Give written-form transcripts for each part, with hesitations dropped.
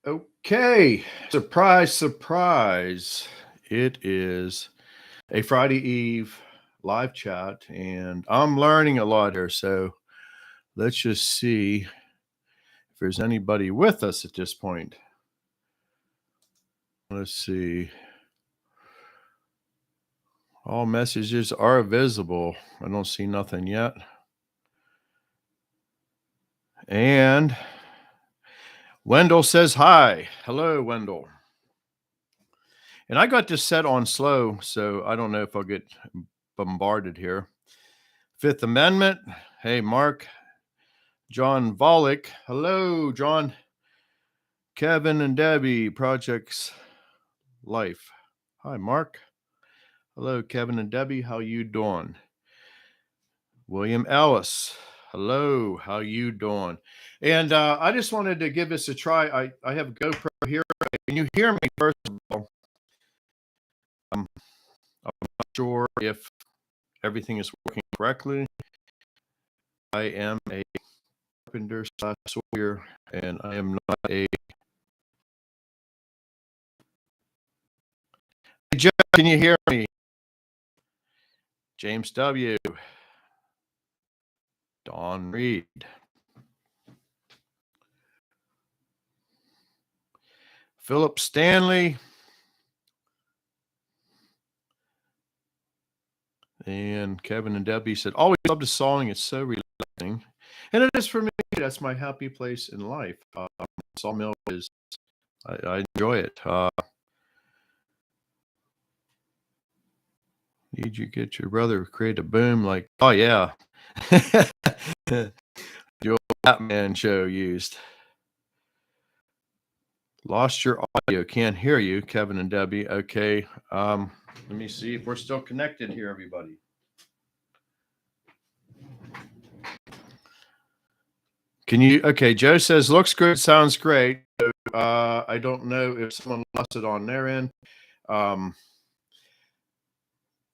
Okay, surprise, surprise. It is a Friday Eve live chat, and I'm learning a lot here. So let's just see if there's anybody with us at this point. Let's see. All messages are visible. I don't see nothing yet. And Wendell says hi. Hello, Wendell. And I got this set on slow, so I don't know if I'll get bombarded here. Fifth Amendment. Hey, Mark. John Vollick. Hello, John. Kevin and Debbie, Projects Life. Hi, Mark. Hello, Kevin and Debbie. How you doing? William Ellis. Hello, how you doing? And I just wanted to give this a try. I have a GoPro here. Can you hear me, first of all? I'm not sure if everything is working correctly. I am a carpenter / sawyer, and I am not a... Hey, Jeff, can you hear me? James W. Don Reed. Philip Stanley. And Kevin and Debbie said, always love the sawing. It's so relaxing. And it is for me. That's my happy place in life. Sawmill is, I enjoy it. Need you get your brother to create a boom like, oh, yeah. The old Batman show used. Lost your audio. Can't hear you, Kevin and Debbie. Okay. Let me see if we're still connected here, everybody. Can you? Okay. Joe says, looks good. Sounds great. I don't know if someone lost it on their end.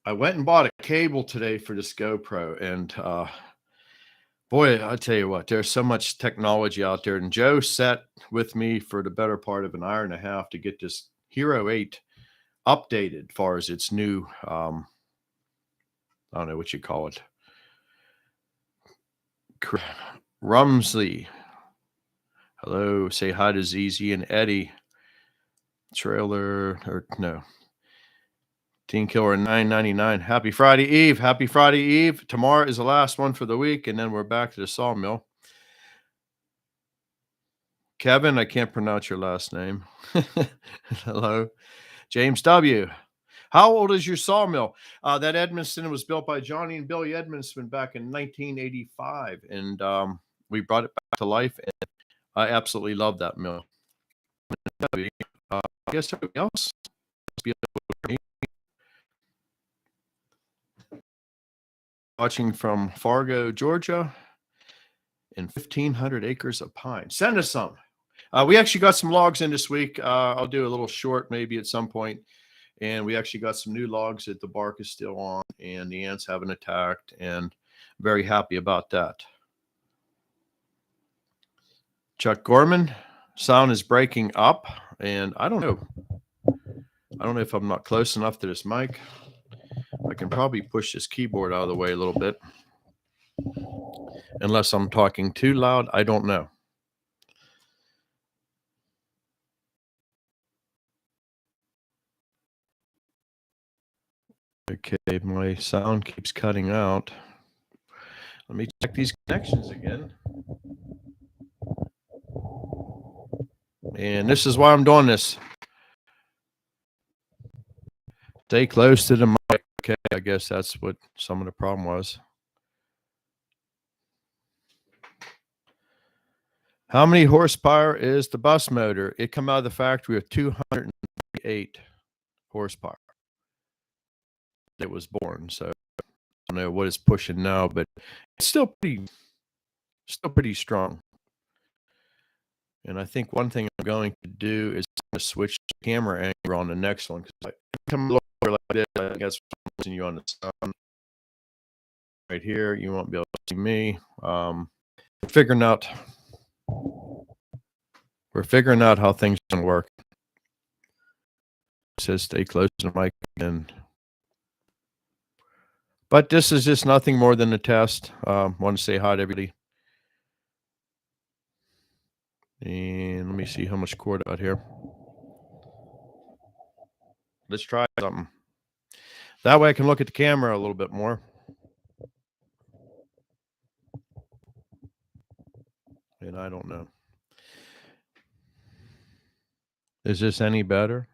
I went and bought a cable today for this GoPro, and boy, I tell you what, there's so much technology out there. And Joe sat with me for the better part of an hour and a half to get this Hero 8 updated, as far as its new, I don't know what you call it. Rumsley. Hello. Say hi to ZZ and Eddie. Trailer, or no. Teen Killer 999. Happy Friday Eve. Happy Friday Eve. Tomorrow is the last one for the week, and then we're back to the sawmill. Kevin, I can't pronounce your last name. Hello. James W. How old is your sawmill? That Edmonston was built by Johnny and Billy Edmonston back in 1985, and we brought it back to life, and I absolutely love that mill. I guess everybody else must be watching from Fargo, Georgia, and 1,500 acres of pine. Send us some. We actually got some logs in this week. I'll do a little short maybe at some point. And we actually got some new logs that the bark is still on and the ants haven't attacked, and very happy about that. Chuck Gorman, sound is breaking up, and I don't know if I'm not close enough to this mic. I can probably push this keyboard out of the way a little bit. Unless I'm talking too loud, I don't know. Okay, my sound keeps cutting out. Let me check these connections again. And this is why I'm doing this. Stay close to the mic. Okay, I guess that's what some of the problem was. How many horsepower is the bus motor? It come out of the factory with 208 horsepower. It was born, so I don't know what it's pushing now, but it's still pretty strong. And I think one thing I'm going to do is switch the camera angle on the next one, because I come lower like this. I guess I'm you on the sound right here. You won't be able to see me. Figuring out We're figuring out how things can work. It says stay close to the mic and but this is just nothing more than a test. Want to say hi to everybody. And let me see how much cord out here. Let's try something. That way I can look at the camera a little bit more. And I don't know. Is this any better?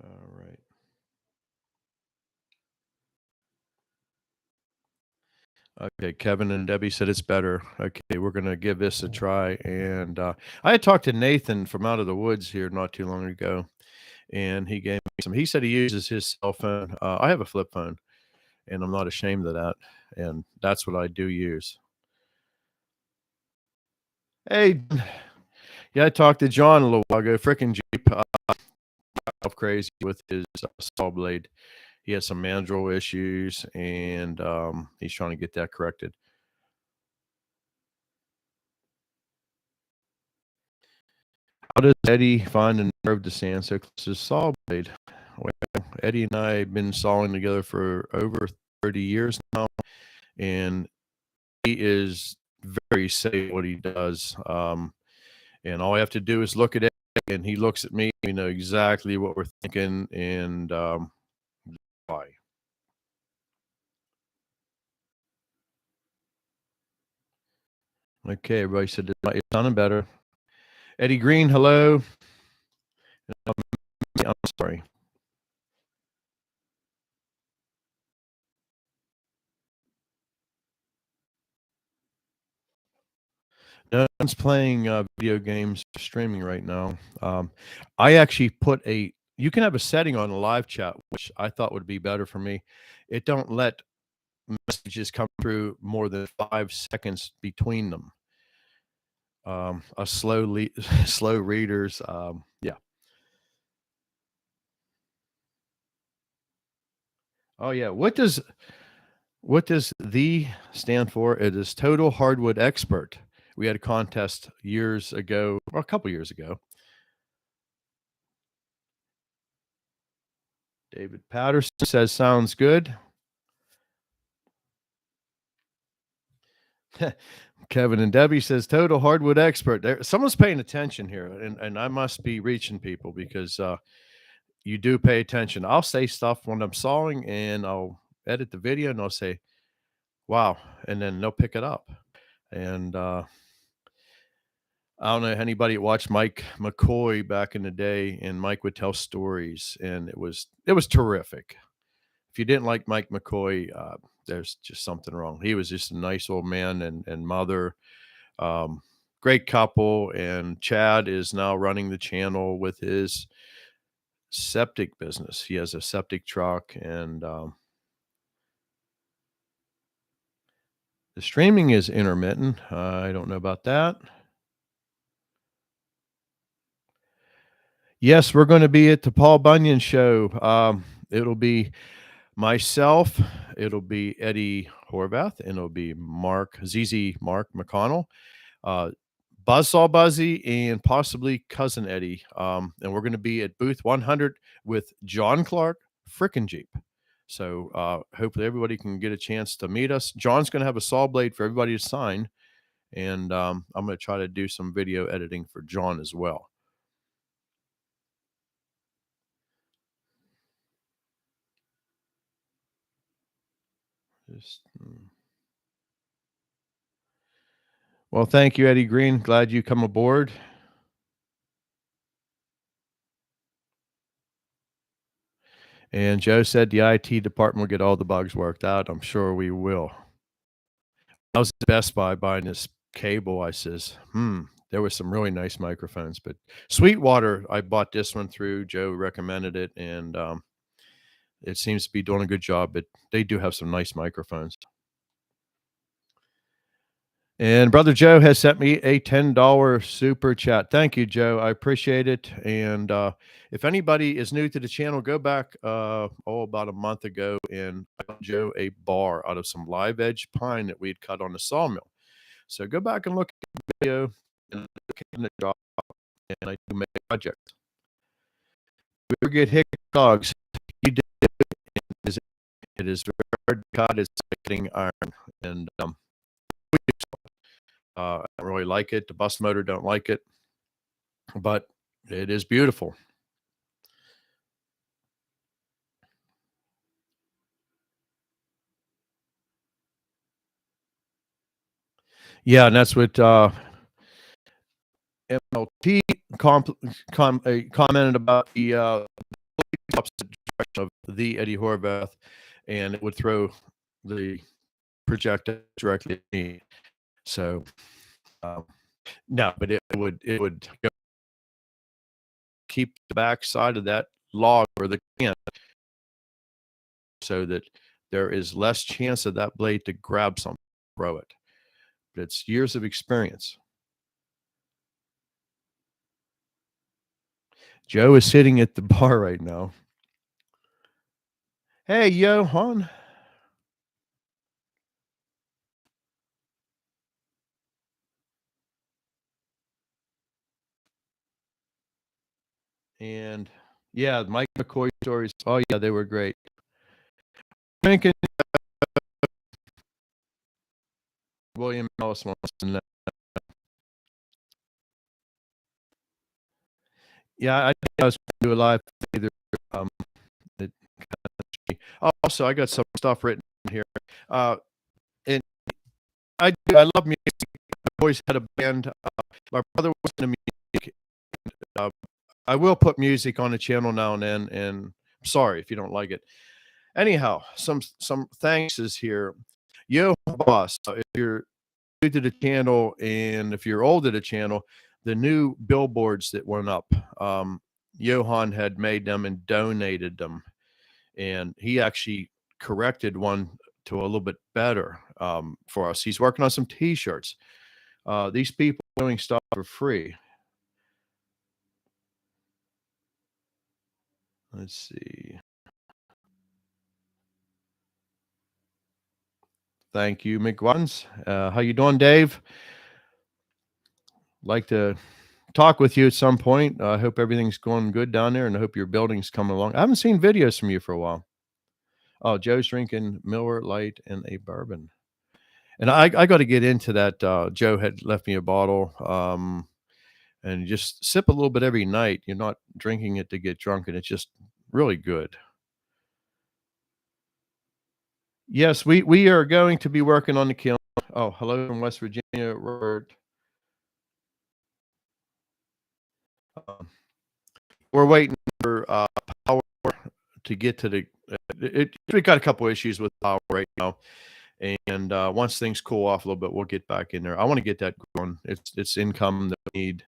All right. Okay, Kevin and Debbie said it's better. Okay, we're gonna give this a try. And I had talked to Nathan from out of the woods here not too long ago, and he gave me some. He said he uses his cell phone. I have a flip phone, and I'm not ashamed of that. And that's what I do use. Hey, yeah, I talked to John a little while ago. Frickin' Jeep, crazy with his saw blade. He has some mandrel issues, and he's trying to get that corrected. How does Eddie find a nerve to stand so close to his saw blade? Well, Eddie and I have been sawing together for over 30 years now, and he is very safe what he does. And all I have to do is look at it, and he looks at me. We know exactly what we're thinking and why. Okay, everybody said it's sounding better. Eddie Green, hello. I'm sorry. No one's playing video games streaming right now. I actually put you can have a setting on a live chat, which I thought would be better for me. It don't let messages come through more than 5 seconds between them. A slow readers. Yeah. Oh yeah. What does the stand for? It is total hardwood expert. We had a contest years ago, or a couple years ago. David Patterson says sounds good. Kevin and Debbie says total hardwood expert. Someone's paying attention here, and I must be reaching people because you do pay attention. I'll say stuff when I'm sawing, and I'll edit the video, and I'll say, "Wow," and then they'll pick it up. And I don't know if anybody watched Mike McCoy back in the day, and Mike would tell stories, and it was terrific. If you didn't like Mike McCoy, there's just something wrong. He was just a nice old man and mother. Great couple, and Chad is now running the channel with his septic business. He has a septic truck, and the streaming is intermittent. I don't know about that. Yes, we're going to be at the Paul Bunyan show. It'll be myself, it'll be Eddie Horvath, and it'll be ZZ Mark McConnell, Buzzsaw Buzzy, and possibly Cousin Eddie. And we're going to be at booth 100 with John Clark, Frickin' Jeep. So hopefully everybody can get a chance to meet us. John's going to have a saw blade for everybody to sign. And I'm going to try to do some video editing for John as well. Well, thank you, Eddie Green. Glad you come aboard. And Joe said the IT department will get all the bugs worked out. I'm sure we will. I was at Best Buy buying this cable. I says, there were some really nice microphones, but Sweetwater, I bought this one through. Joe recommended it, and it seems to be doing a good job, but they do have some nice microphones. And Brother Joe has sent me a $10 super chat. Thank you, Joe. I appreciate it. And if anybody is new to the channel, go back about a month ago and I got Joe a bar out of some live edge pine that we had cut on the sawmill. So go back and look at the video and look at the job, and I do make projects. We ever get hick dogs, you did it. It is very hard to cut. It's like getting iron. And I don't really like it. The bus motor don't like it, but it is beautiful. Yeah, and that's what MLT commented about the opposite direction of the Eddie Horvath, and it would throw the projectile directly at me. So no, but it would keep the back side of that log or the can so that there is less chance of that blade to grab something, throw it. But it's years of experience. Joe is sitting at the bar right now. Hey, Johan. And yeah, Mike McCoy stories. Oh yeah, they were great. Thinking William Ellis wants to know. Yeah, I think I was going to do a live either. It also, I got some stuff written here. And I love music. I've always had a band. My brother was into music. I will put music on the channel now and then, and I'm sorry if you don't like it. Anyhow, some thanks is here. Yo, boss, if you're new to the channel and if you're old to the channel, the new billboards that went up, Johan had made them and donated them, and he actually corrected one to a little bit better for us. He's working on some T-shirts. These people are doing stuff for free. Let's see. Thank you, McWattens. How you doing, Dave? Like to talk with you at some point. I hope everything's going good down there, and I hope your building's coming along. I haven't seen videos from you for a while. Oh, Joe's drinking Miller Lite and a bourbon. And I got to get into that. Joe had left me a bottle, and just sip a little bit every night. You're not drinking it to get drunk, and it's just really good. Yes, we are going to be working on the kiln. Oh, hello from West Virginia, Robert. We're waiting for power to get to the. We got a couple issues with power right now, and once things cool off a little bit, we'll get back in there. I want to get that going. It's income that we need.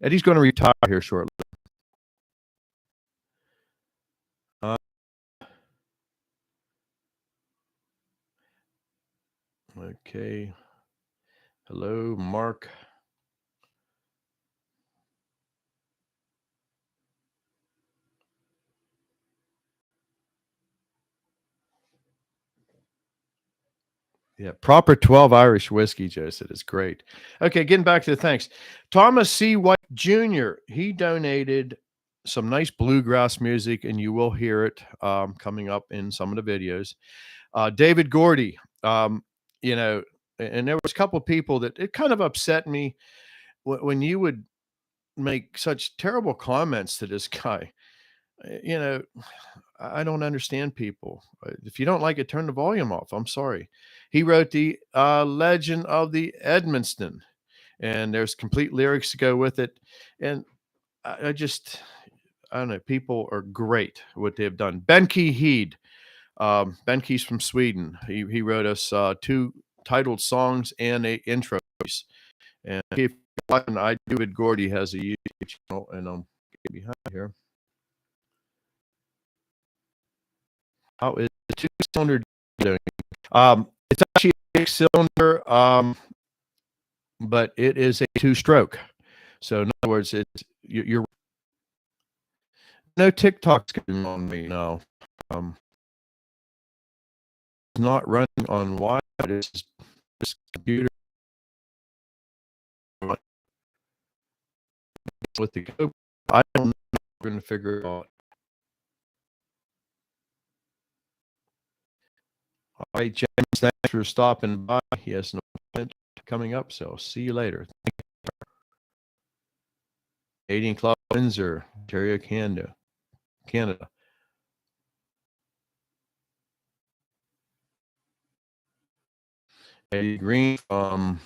Eddie's going to retire here shortly. Okay. Hello, Mark. Yeah, proper 12 Irish whiskey, Joe said is great. Okay, getting back to the thanks. Thomas C. White Jr., he donated some nice bluegrass music, and you will hear it coming up in some of the videos. David Gordy, you know, and there was a couple of people that it kind of upset me when you would make such terrible comments to this guy. You know, I don't understand people. If you don't like it, turn the volume off. I'm sorry. He wrote the Legend of the Edmonston, and there's complete lyrics to go with it. And I just, I don't know. People are great what they have done. Benke Heed, Benke's from Sweden. He wrote us 2 titled songs and a intro piece. And if I do it, Gordy has a YouTube channel, and I'm behind here. How is the 2-cylinder doing? It's actually a 6-cylinder. but it is a 2-stroke. So in other words, you're no TikTok's getting on me now. It's not running on Wi-Fi. This computer with the GoPro. I don't know. We're going to figure it out. All right, James, thanks for stopping by. He has an appointment coming up, so see you later. Canadian Club, Windsor, Ontario, Canada. Eddie Green from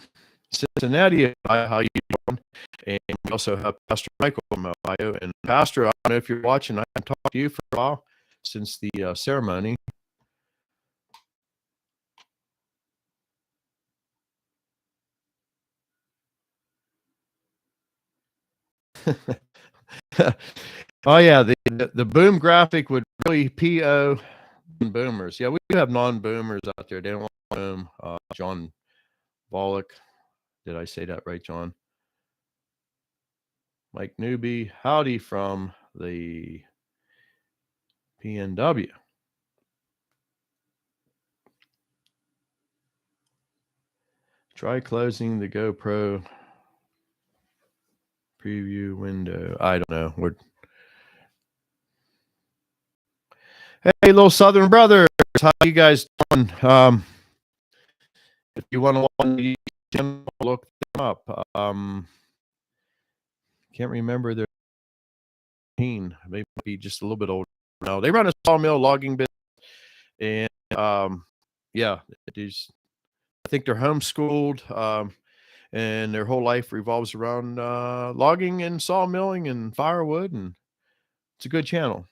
Cincinnati. How you doing? And we also have Pastor Michael from Ohio. And Pastor, I don't know if you're watching. I haven't talked to you for a while since the ceremony. Oh yeah, the boom graphic would really PO boomers. Yeah, we do have non-boomers out there. They don't want to boom. John Bollock. Did I say that right, John? Mike Newby. Howdy from the PNW. Try closing the GoPro preview window. I don't know. Hey, little Southern brothers, how you guys doing? If you want to look them up. Can't remember their team. Maybe just a little bit older now. They run a sawmill logging business, and yeah, I think they're homeschooled, and their whole life revolves around logging and sawmilling and firewood, and it's a good channel.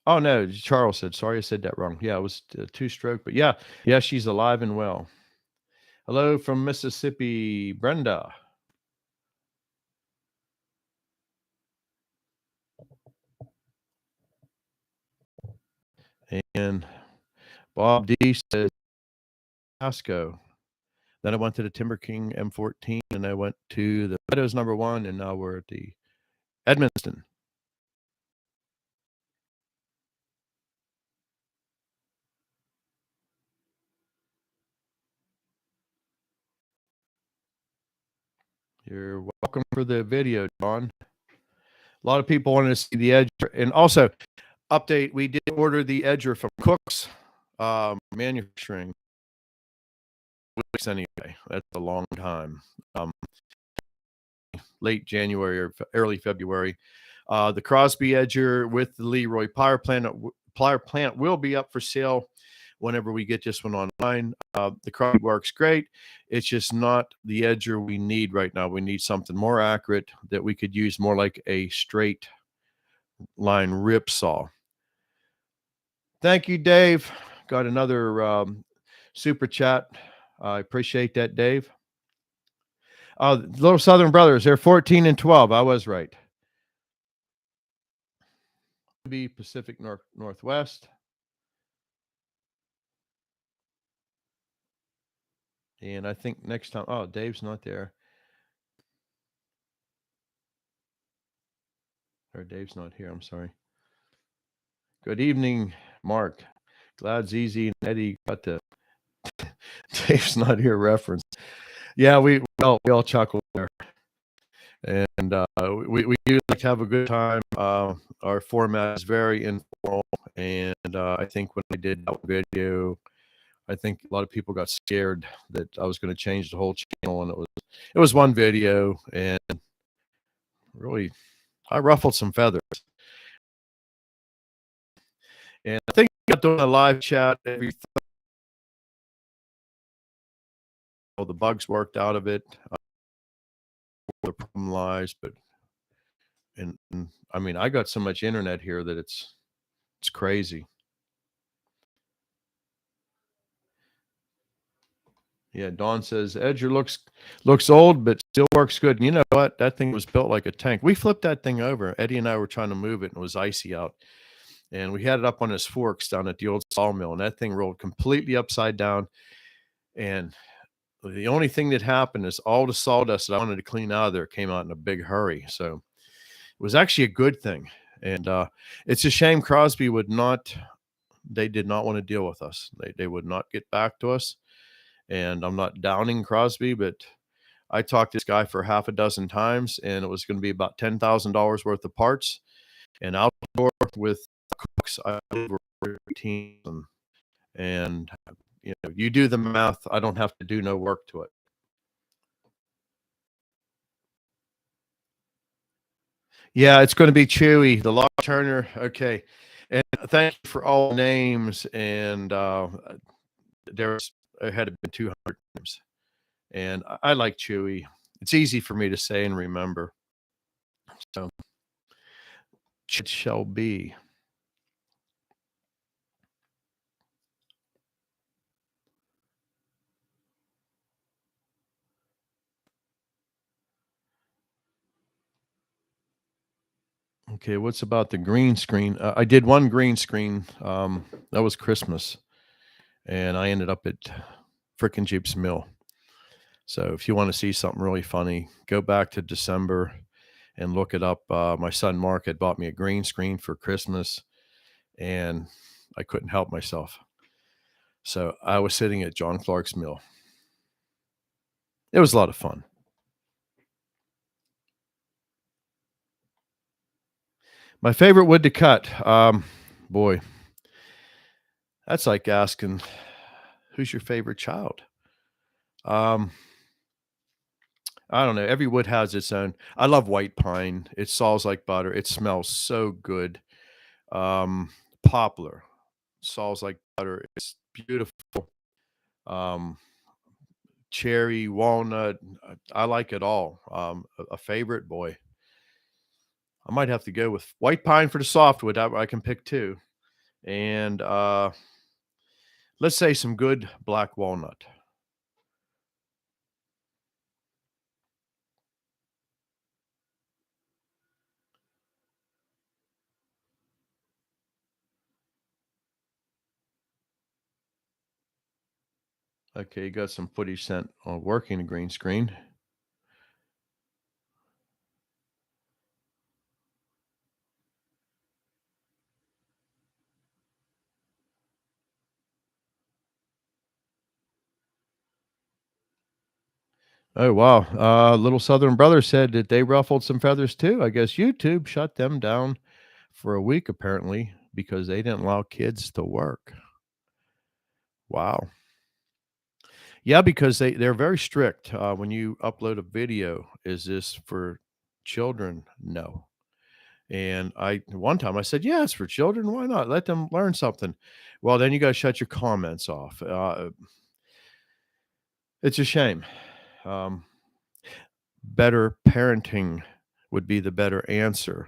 Oh no, Charles said. Sorry, I said that wrong. Yeah, it was 2-stroke, but yeah, she's alive and well. Hello from Mississippi, Brenda. And Bob D says Pasco. Then I went to the Timber King M14, and I went to the Meadows #1, and now we're at the Edmonston. You're welcome for the video, John. A lot of people wanted to see the edger. And also, update, we did order the edger from Cook's Manufacturing. Weeks anyway. That's a long time. Late January or early February. The Crosby edger with the Leroy power plant will be up for sale whenever we get this one online. The Crosby works great. It's just not the edger we need right now. We need something more accurate that we could use more like a straight line rip saw. Thank you, Dave. Got another super chat. I appreciate that, Dave. Little Southern brothers, they're 14 and 12. I was right. Be Pacific Northwest. And I think next time, oh, Dave's not there. Or Dave's not here. I'm sorry. Good evening, Mark. Glad ZZ and Eddie got the Dave's not here reference. Yeah, we all chuckle there. And we do like to have a good time. Our format is very informal. And I think when I did that video, I think a lot of people got scared that I was going to change the whole channel, and it was one video, and really I ruffled some feathers. And I think I got doing a live chat every the bugs worked out of it. The problem lies, but and I mean I got so much internet here that it's crazy. Yeah, Dawn says Edger looks old, but still works good. And you know what? That thing was built like a tank. We flipped that thing over. Eddie and I were trying to move it, and it was icy out. and we had it up on his forks down at the old sawmill, and that thing rolled completely upside down. And the only thing that happened is all the sawdust that I wanted to clean out of there came out in a big hurry. So it was actually a good thing. And it's a shame Crosby would not, they did not want to deal with us. They would not get back to us. And I'm not downing Crosby, but I talked to this guy for half a dozen times, and it was going to be about $10,000 worth of parts. And outdoor with cooks, I over 18, and you do the math. I don't have to do no work to it. Yeah, it's going to be Chewy, the Law Turner. Okay, and thank you for all the names. And there's it had been 200 names, and I like Chewy. It's easy for me to say and remember. So it shall be. Okay, what's about the green screen? I did one green screen. That was Christmas, and I ended up at frickin' Jeep's Mill. So if you want to see something really funny, go back to December and look it up. My son Mark had bought me a green screen for Christmas, and I couldn't help myself. So I was sitting at John Clark's mill. It was a lot of fun. My favorite wood to cut. Boy, that's like asking, who's your favorite child? Um, I don't know. Every wood has its own. I love white pine. It saws like butter. It smells so good. Poplar saws like butter. It's beautiful. Um, cherry, walnut. I like it all. A favorite, boy. I might have to go with white pine for the softwood. I can pick two, and let's say some good black walnut. Okay, you got some footage sent on working the green screen. Oh wow! Little Southern Brother said that they ruffled some feathers too. I guess YouTube shut them down for a week apparently because they didn't allow kids to work. Wow. Yeah, because they're very strict. When you upload a video, is this for children? No. And I one time I said, "Yeah, it's for children. Why not? Let them learn something." Well, then you got to shut your comments off. It's a shame. Um, Better parenting would be the better answer.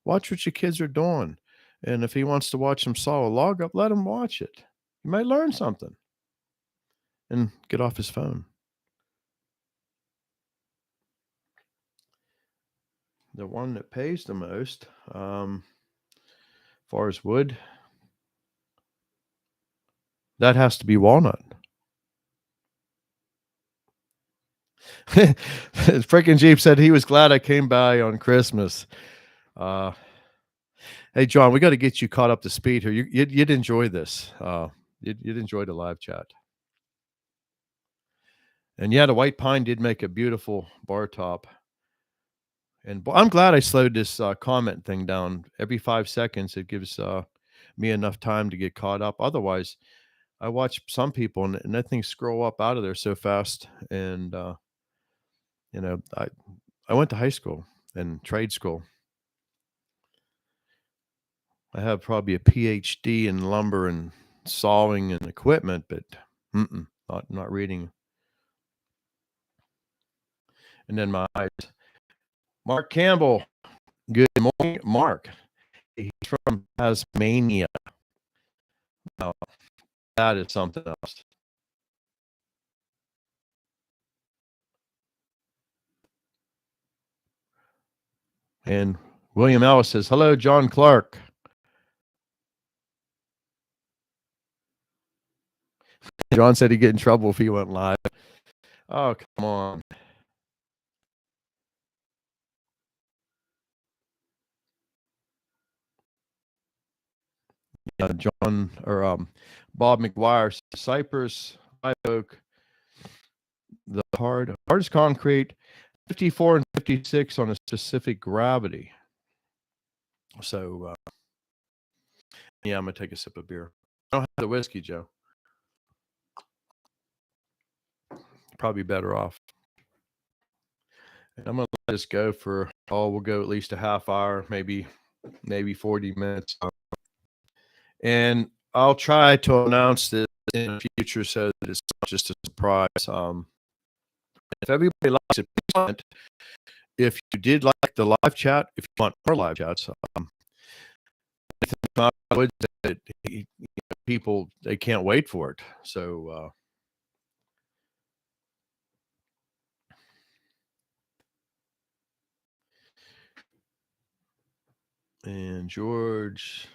Watch what your kids are doing, and if he wants to watch them saw a log up, let him watch it. He might learn something, and get off his phone. The one that pays the most, far as wood, that has to be walnut. Freaking Jeep said he was glad I came by on Christmas. Uh, hey, John, we got to get you caught up to speed here. You'd enjoy this. You'd enjoy the live chat. And yeah, the white pine did make a beautiful bar top. And I'm glad I slowed this comment thing down. Every 5 seconds, it gives me enough time to get caught up. Otherwise, I watch some people and that thing scroll up out of there so fast. And you know, I went to high school and trade school. I have probably a PhD in lumber and sawing and equipment, but not reading. And then my eyes. Mark Campbell. Good morning, Mark. He's from Tasmania. Now, that is something else. And William Ellis says, "Hello, John Clark." John said he'd get in trouble if he went live. Oh, come on. John or Bob McGuire, Cypress, Live Oak, the hardest concrete, 54 and 56 on a specific gravity. So, yeah, I'm going to take a sip of beer. I don't have the whiskey, Joe. Probably better off. And I'm going to let this go for, we'll go at least a half hour, maybe 40 minutes. And I'll try to announce this in the future so that it's not just a surprise. If everybody likes it, comment. If you did like the live chat, if you want more live chats, people, they can't wait for it. So, and George,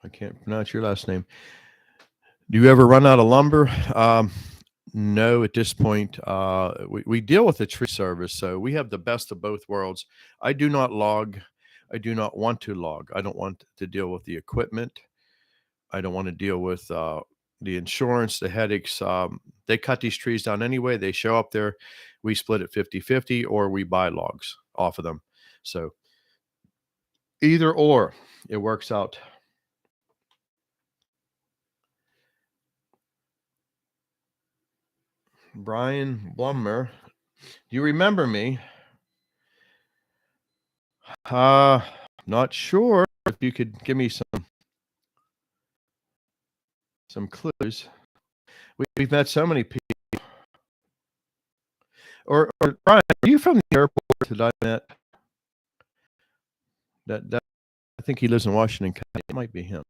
I can't pronounce your last name. Do you ever run out of lumber? No, at this point, we deal with the tree service, so we have the best of both worlds. I do not log. I do not want to log. I don't want to deal with the equipment. I don't want to deal with the insurance, the headaches. They cut these trees down anyway. They show up there. We split it 50-50, or we buy logs off of them. So either or, it works out. Brian Blummer, do you remember me? Not sure. If you could give me some clues. We've met so many people. Or Brian, are you from the airport that I met? That I think he lives in Washington County. It might be him.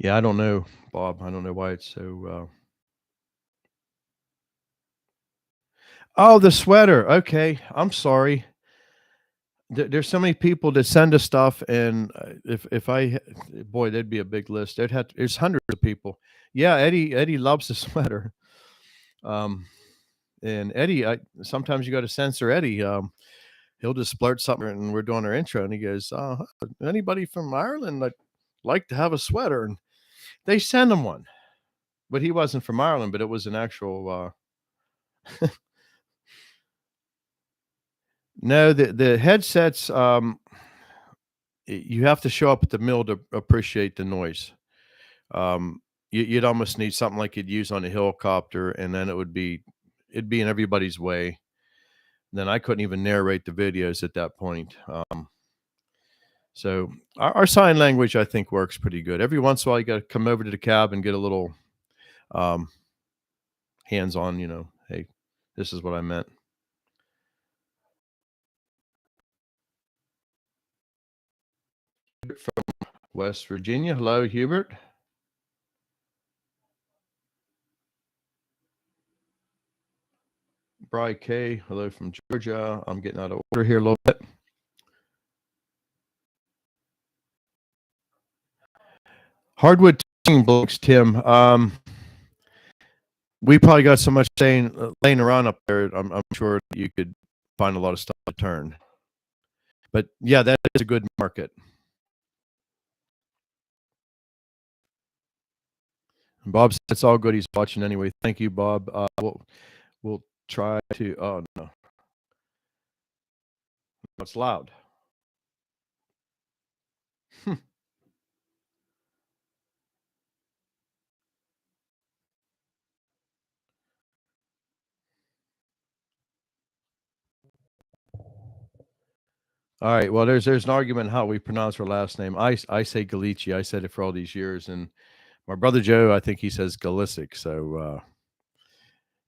Yeah, I don't know, Bob. I don't know why it's so. Oh, the sweater. Okay, I'm sorry. There's so many people that send us stuff, and if I, boy, there'd be a big list. There's hundreds of people. Yeah, Eddie loves the sweater. And Eddie, sometimes you got to censor Eddie. He'll just splurt something, and we're doing our intro, and he goes, "Anybody from Ireland that like to have a sweater?" And they send him one, but he wasn't from Ireland, but it was an actual. No, the headsets. You have to show up at the mill to appreciate the noise. You'd almost need something like you'd use on a helicopter, and then it'd be in everybody's way. Then I couldn't even narrate the videos at that point. So our sign language, I think, works pretty good. Every once in a while, you got to come over to the cab and get a little hands-on. Hey, this is what I meant. From West Virginia, hello, Hubert. Bry K, hello from Georgia. I'm getting out of order here a little bit. Hardwood blocks, Tim. We probably got so much laying around up there. I'm sure you could find a lot of stuff to turn. But yeah, that is a good market. And Bob said it's all good. He's watching anyway. Thank you, Bob. We'll try to. Oh no, it's loud. All right. Well, there's an argument how we pronounce her last name. I say Galici. I said it for all these years, and my brother Joe, I think he says Galicic. So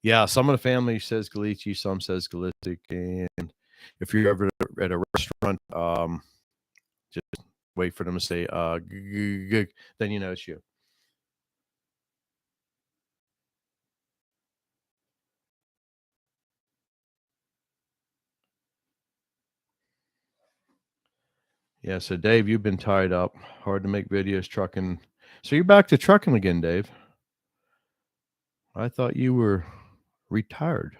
yeah, some of the family says Galici, some says Galicic, and if you're ever at a restaurant, just wait for them to say then you know it's you. Yeah, so Dave, you've been tied up. Hard to make videos trucking. So you're back to trucking again, Dave. I thought you were retired.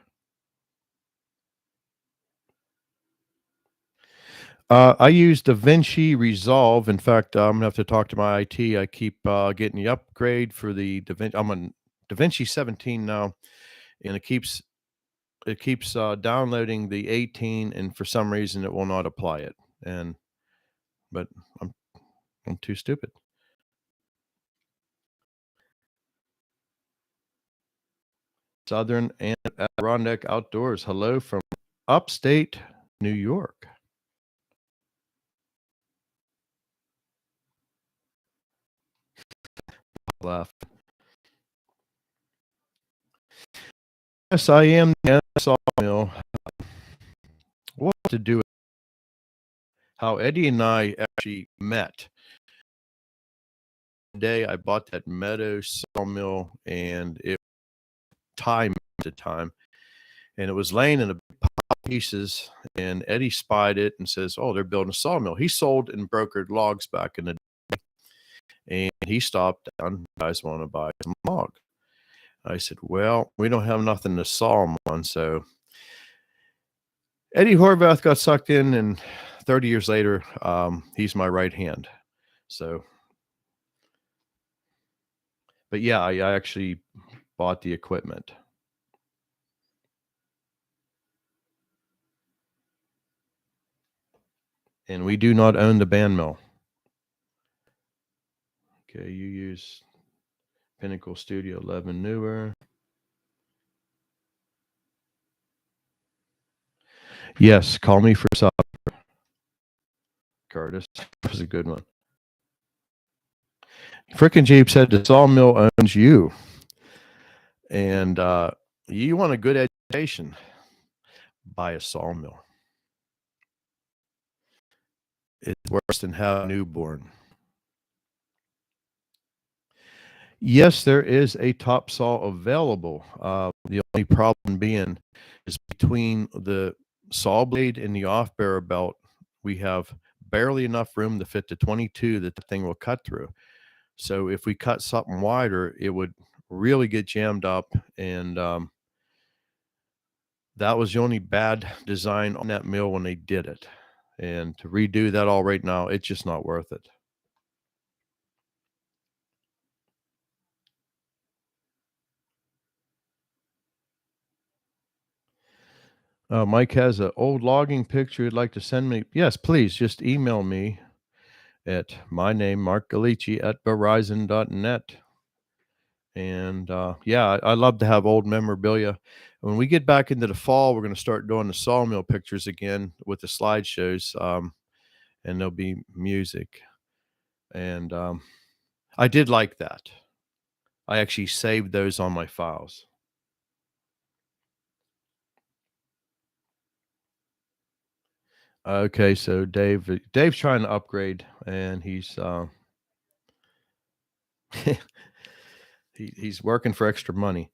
I use DaVinci Resolve. In fact, I'm gonna have to talk to my IT. I keep getting the upgrade for the DaVinci. I'm on DaVinci 17 now, and it keeps downloading the 18, and for some reason it will not apply it. But I'm too stupid. Southern and Adirondack Outdoors. Hello from upstate New York. Laugh. Yes, I am the Sawmill. What to do with how Eddie and I actually met. Day I bought that Meadow Sawmill, and it time to time, and it was laying in a pile of pieces, and Eddie spied it and says, "Oh, they're building a sawmill." He sold and brokered logs back in the day, and he stopped down. "You guys want to buy some log?" I said, "Well, we don't have nothing to saw them on." So Eddie Horvath got sucked in, and 30 years later, he's my right hand. So, but yeah, I actually bought the equipment. And we do not own the band mill. Okay, you use Pinnacle Studio 11 newer. Yes, call me for soccer. Curtis, that was a good one. Frickin' Jeep said the sawmill owns you, and you want a good education, buy a sawmill. It's worse than have a newborn. Yes, there is a top saw available. The only problem being is between the saw blade and the off barrel belt, we have barely enough room to fit the 22 that the thing will cut through. So if we cut something wider, it would really get jammed up. And that was the only bad design on that mill when they did it. And to redo that all right now, it's just not worth it. Mike has an old logging picture he'd like to send me. Yes, please just email me at my name, Mark Galici at Verizon.net. And yeah, I love to have old memorabilia. When we get back into the fall, we're going to start doing the sawmill pictures again with the slideshows, and there'll be music. And I did like that. I actually saved those on my files. Okay, so Dave's trying to upgrade, and he's working for extra money.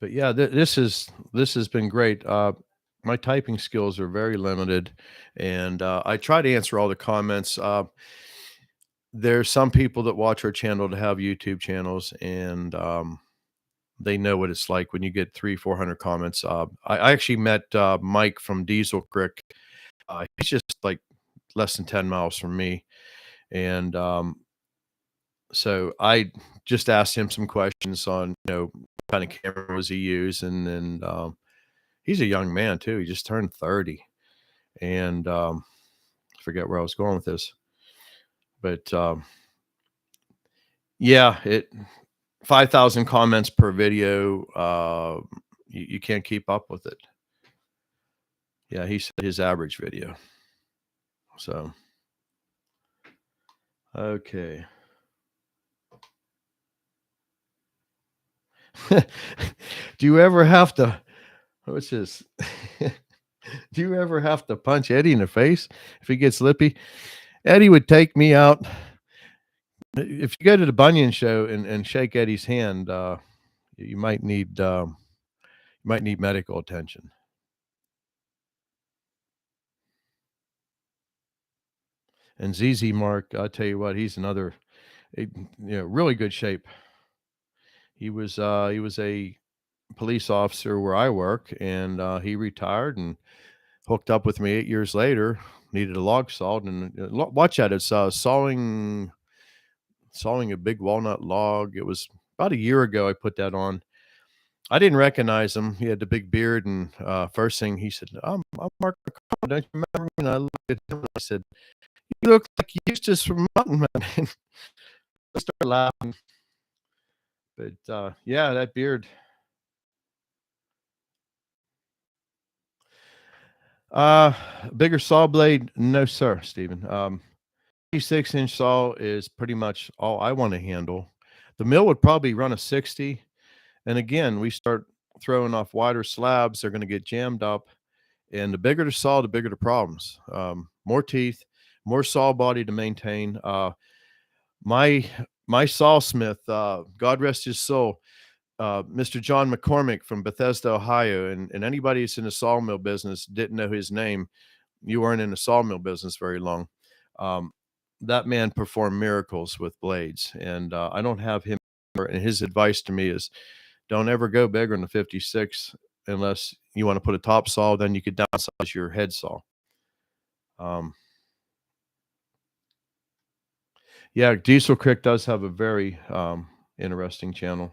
But yeah, this has been great. My typing skills are very limited, and I try to answer all the comments. There's some people that watch our channel to have YouTube channels, and they know what it's like when you get 300-400 comments. I actually met Mike from Diesel Creek. He's just like less than 10 miles from me, and so I just asked him some questions on what kind of cameras he used, and he's a young man too. He just turned 30, and I forget where I was going with this, but yeah, 5,000 comments per video. You can't keep up with it. Yeah, he said his average video. So, okay. Do you ever have to, what's this? Do you ever have to punch Eddie in the face if he gets lippy? Eddie would take me out. If you go to the Bunyan show and shake Eddie's hand, you might need medical attention. And ZZ Mark, I'll tell you what, he's another, really good shape. He was a police officer where I work, and he retired and hooked up with me 8 years later. Needed a log sawed, and watch that. It's sawing a big walnut log. It was about a year ago I put that on. I didn't recognize him. He had the big beard, and first thing he said, I'm Mark McCall. Don't you remember me? And I looked at him and I said, you look like Eustace from Mountain Man. I started laughing. But yeah, that beard. Bigger saw blade? No, sir, Stephen. 6-inch saw is pretty much all I want to handle. The mill would probably run a 60. And again, we start throwing off wider slabs, they're going to get jammed up. And the bigger the saw, the bigger the problems. More teeth, more saw body to maintain. My sawsmith, God rest his soul, Mr. John McCormick from Bethesda, Ohio, and anybody that's in the sawmill business didn't know his name. You weren't in the sawmill business very long. That man performed miracles with blades, and I don't have him. And his advice to me is, don't ever go bigger than the 56 unless you want to put a top saw. Then you could downsize your head saw. Yeah, Diesel Crick does have a very interesting channel.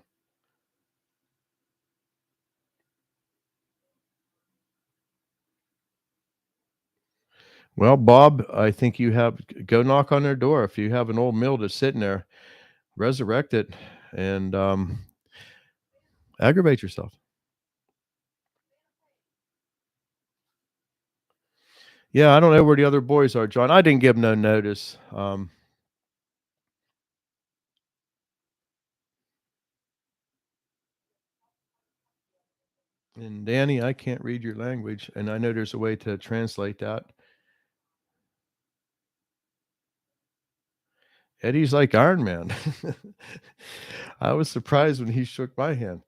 Well, Bob, I think you have go knock on their door. If you have an old mill that's sitting there, resurrect it and aggravate yourself. Yeah, I don't know where the other boys are, John. I didn't give them no notice. And Danny, I can't read your language, and I know there's a way to translate that. Eddie's like Iron Man. I was surprised when he shook my hand.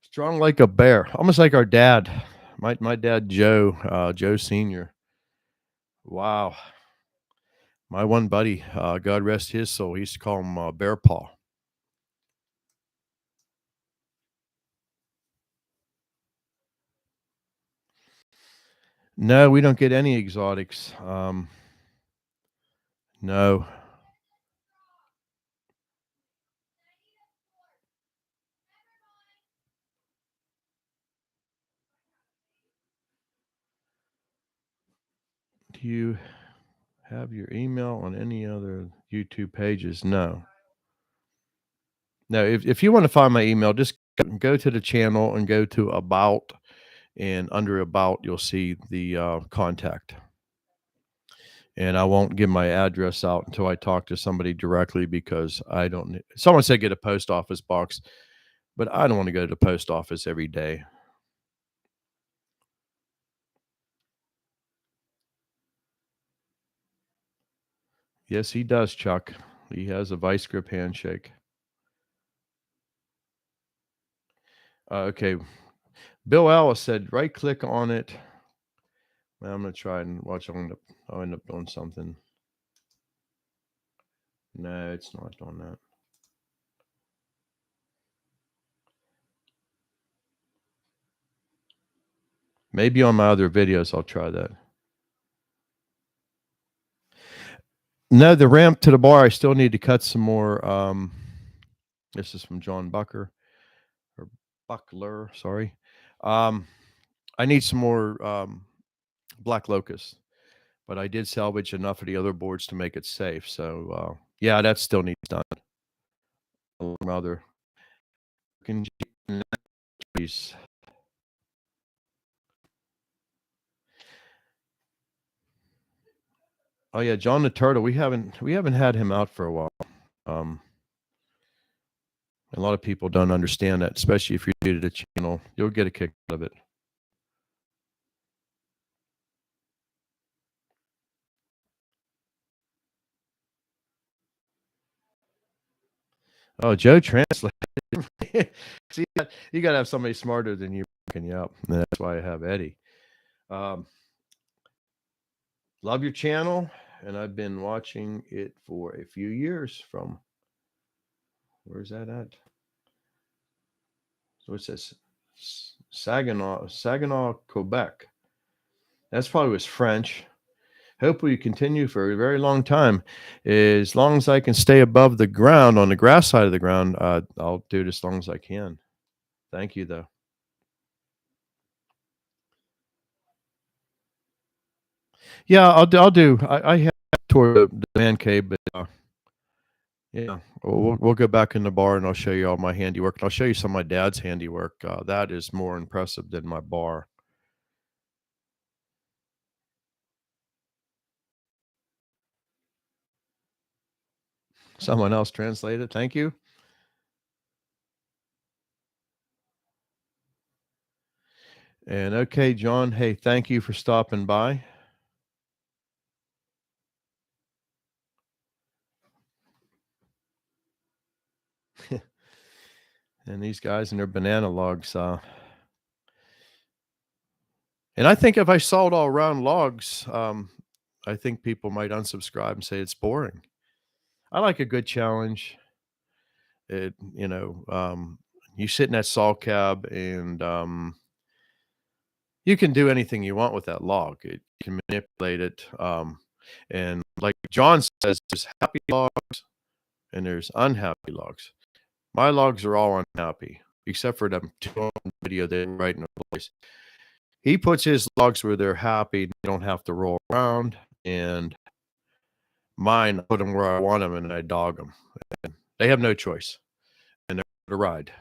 Strong like a bear, almost like our dad. My dad, Joe Senior. Wow. My one buddy, God rest his soul, he used to call him Bear Paw. No, we don't get any exotics. No. Do you have your email on any other YouTube pages? No. No, if you want to find my email, just go to the channel and go to About, and under About, you'll see the contact. And I won't give my address out until I talk to somebody directly because I don't. Someone said get a post office box, but I don't want to go to the post office every day. Yes, he does, Chuck. He has a vice grip handshake. Okay. Bill Alice said, right click on it. Well, I'm going to try and watch. I'll end up doing something. No, it's not on that. Maybe on my other videos, I'll try that. No, the ramp to the bar, I still need to cut some more. This is from John Bucker or Buckler. Sorry. I need some more black locust, but I did salvage enough of the other boards to make it safe. So yeah, that still needs done. Other trees. Oh yeah, John the Turtle. We haven't had him out for a while. A lot of people don't understand that, especially if you're new to the channel. You'll get a kick out of it. Oh, Joe translated. See, you got to have somebody smarter than you backing you up. And that's why I have Eddie. Love your channel, and I've been watching it for a few years from, where's that at? So it says Saginaw, Quebec. That's probably was French. Hope we continue for a very long time. As long as I can stay above the ground on the grass side of the ground, I'll do it as long as I can. Thank you, though. Yeah, I'll do. I have toward the man cave, but yeah, we'll go back in the bar and I'll show you all my handiwork. I'll show you some of my dad's handiwork. That is more impressive than my bar. Someone else translated. Thank you. And okay, John. Hey, thank you for stopping by. And these guys and their banana logs. And I think if I sold all round logs, I think people might unsubscribe and say it's boring. I like a good challenge. You sit in that saw cab and you can do anything you want with that log. You can manipulate it. And like John says, there's happy logs and there's unhappy logs. My logs are all unhappy, except for them two on video they right in a place. He puts his logs where they're happy, they don't have to roll around, and mine, I put them where I want them, and I dog them. And they have no choice, and they're to ride.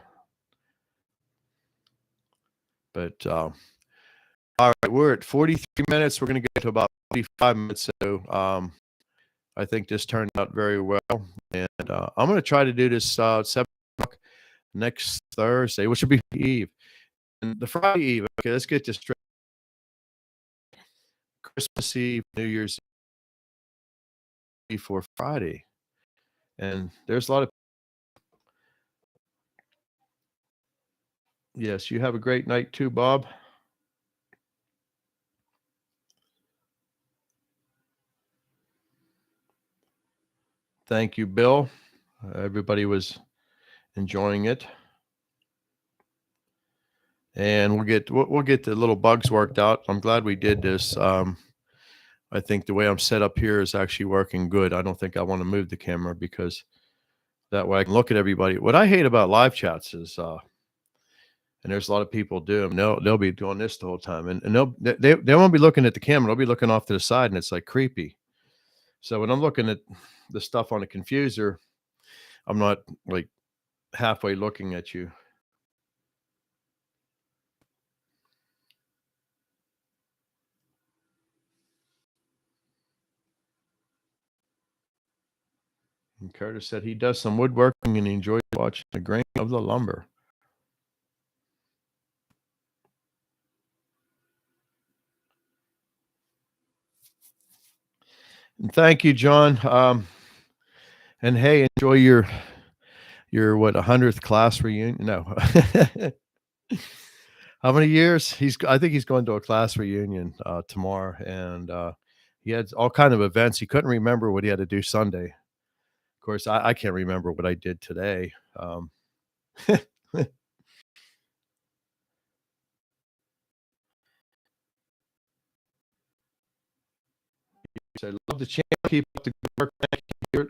But all right, we're at 43 minutes. We're going to get to about 45 minutes. So I think this turned out very well, and I'm going to try to do this 7 o'clock next Thursday, which will be Eve. And the Friday Eve, okay, let's get this straight. Christmas Eve, New Year's Eve before Friday. And there's a lot of, yes, you have a great night too, Bob. Thank you, Bill. Everybody was enjoying it. And we'll get the little bugs worked out. I'm glad we did this. I think the way I'm set up here is actually working good. I don't think I want to move the camera because that way I can look at everybody. What I hate about live chats is, and there's a lot of people do them. They'll be doing this the whole time, and they won't be looking at the camera. They'll be looking off to the side, and it's like creepy. So when I'm looking at the stuff on the confuser, I'm not like halfway looking at you. And Curtis said he does some woodworking and he enjoys watching the grain of the lumber. And thank you, John. And hey, enjoy your what 100th class reunion? No. How many years? I think he's going to a class reunion tomorrow, and he had all kind of events. He couldn't remember what he had to do Sunday. Of course, I can't remember what I did today. So I love the channel. Keep up the good work. Thank you.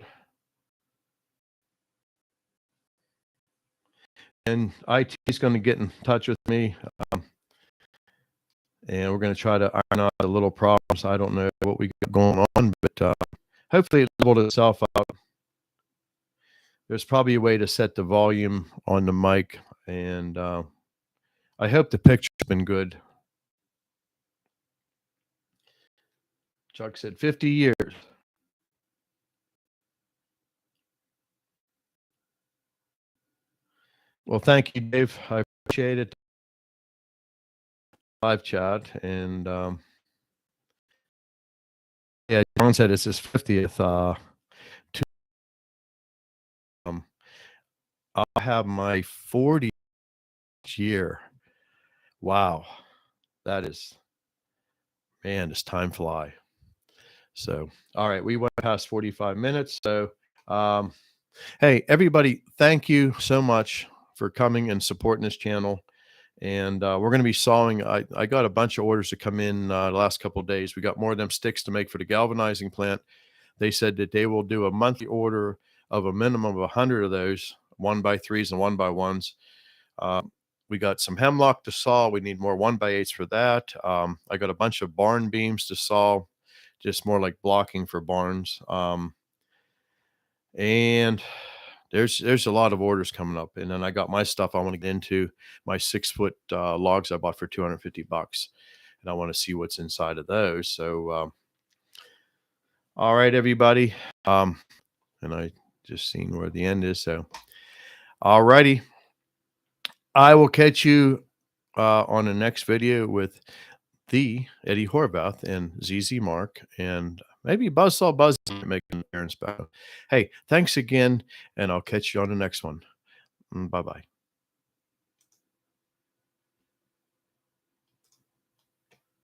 And IT is going to get in touch with me. And we're going to try to iron out the little problems. I don't know what we got going on, but hopefully it leveled itself out. There's probably a way to set the volume on the mic, and I hope the picture's been good. Chuck said 50 years. Well, thank you, Dave. I appreciate it. Live chat. And yeah, John said it's his 50th. To, I have my 40th year. Wow. That is, man, does time fly. So, all right, we went past 45 minutes. So, hey, everybody, thank you so much for coming and supporting this channel. And we're going to be sawing. I got a bunch of orders to come in the last couple of days. We got more of them sticks to make for the galvanizing plant. They said that they will do a monthly order of a minimum of 100 of those 1x3s and 1x1s. We got some hemlock to saw. We need more 1x8s for that. I got a bunch of barn beams to saw, just more like blocking for barns. And there's a lot of orders coming up. And then I got my stuff I want to get into, my 6-foot logs I bought for $250. And I want to see what's inside of those. So, all right, everybody. And I just seen where the end is. So, all righty. I will catch you on the next video with the Eddie Horvath and ZZ Mark, and maybe Buzzsaw Buzz making an appearance back. Hey, thanks again, and I'll catch you on the next one. Bye-bye.